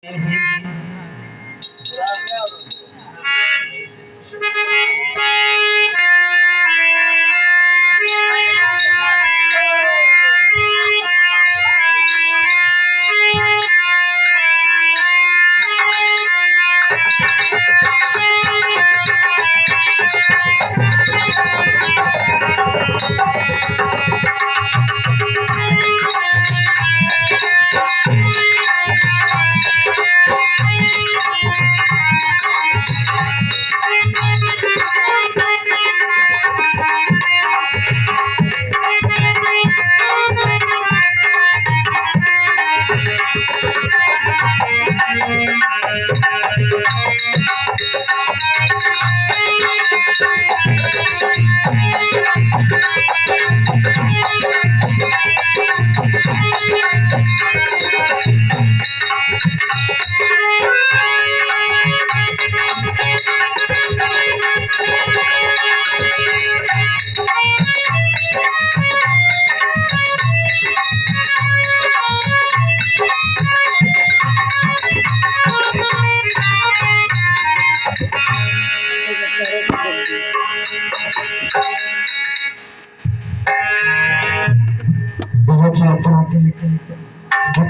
गीत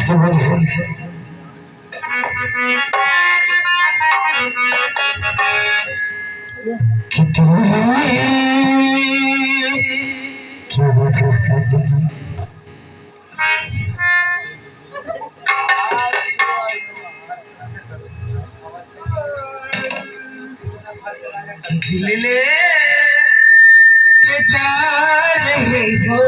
के बोलिए क्या बात है उस्ताद जी। दिल ले के जा रहे हो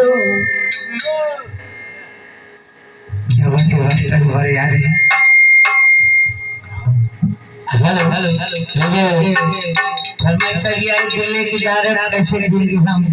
क्या बात है मास्टर हमारे यार हैं। हेलो हेलो हेलो फरमाइश किया है दिल लेके जा रहे हैं कैसे जिंदगी हम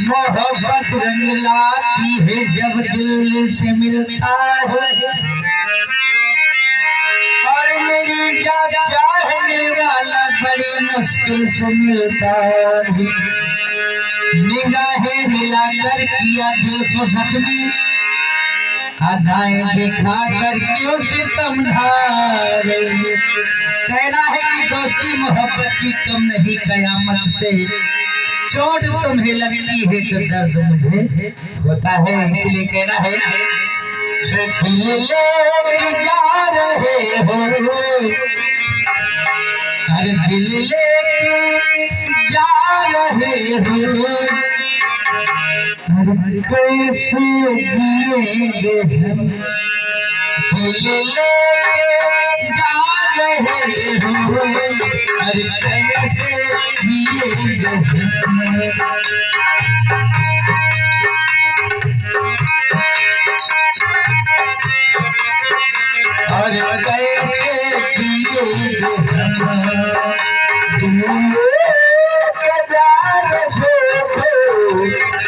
मोहब्बत रंग लाती है जब दिल से मिलता है और मेरी जा चाहने वाला बड़ी मुश्किल से मिलता है। निगाहें मिलाकर किया दिल को जख्मी अदाएं दिखा कर क्यों सितम ढा रही। कहना है कि दोस्ती मोहब्बत की कम नहीं कयामत से चोट तुम्हें लगती है तो दर्द मुझे होता है इसलिए कहना है दिल लेके जा रहे हो अरे दिल लेके जा रहे हो अरे कैसे जिएंगे हम दिल लेके जा रहे हो अरे कैसे जिएंगे और कैसे जिएंगे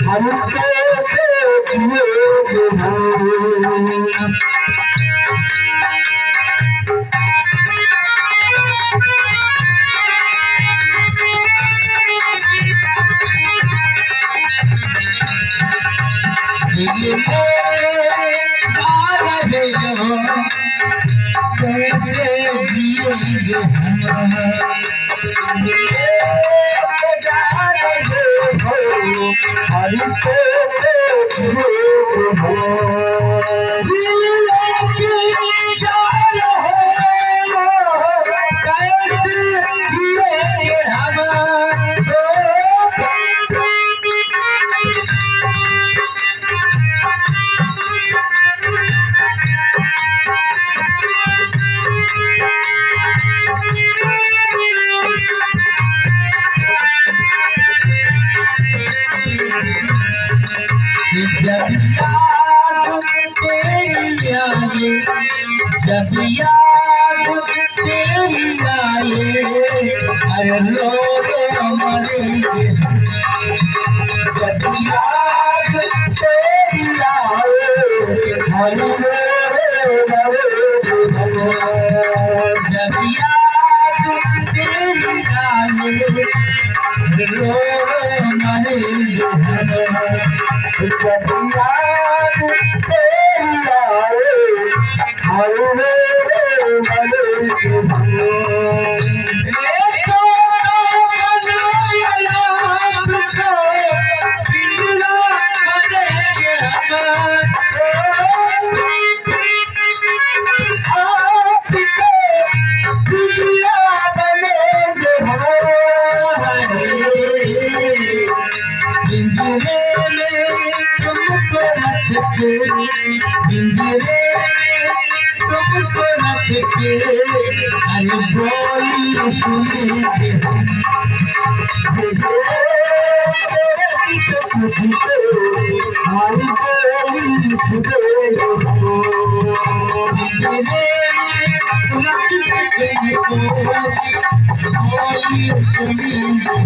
हम कैसे जिएंगे कैसे जिएंगे दिल लेके जा रहे हो कैसे जिएंगे हम जब याद तेरी अरे लो मरेंगे जब याद तेरी आए हर जब याद तेरी आए रो मरेंगे जब याद तेरी आए हर पिंजरे में तुमको रख के पिंजरे में तुमको रख के अरे बोली सुनेंगे हमारी बोली सुनेंगे पिंजरे में रख के बोली सुनेंगे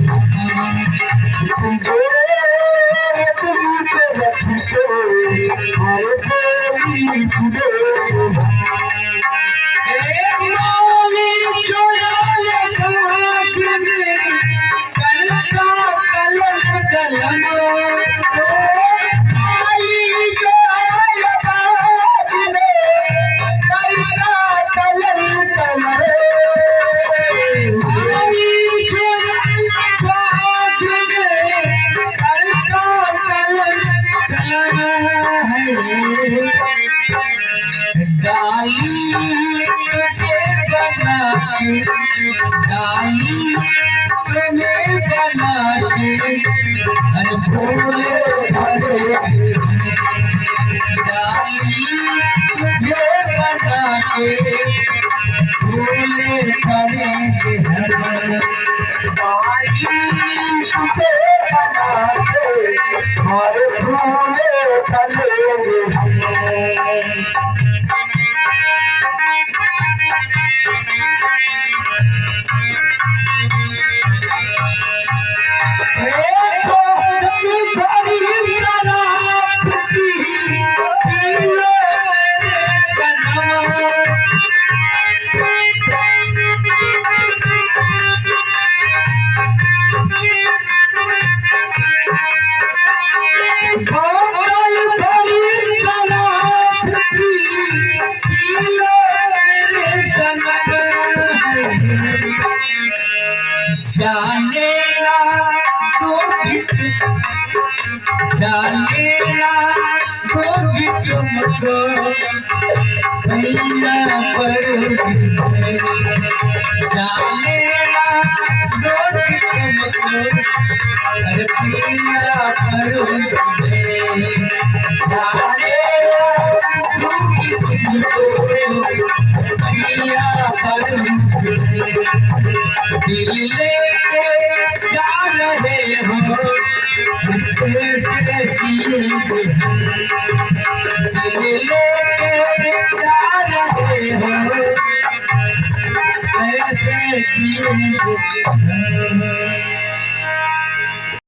डाली तुझे बना के डाली तुम्हें बना के अरे भोले भले डाली तुझे बना के भोले भले के हर डाली तुझे बना के और भोले भले के जानेला तो गीत जानेला तो गीत मुझको भैया पर जानेला तो गीत मुझको अरे भैया पर जानेला तो गीत मुझको भैया पर दिल लेके जा रहे हो कैसे जिएंगे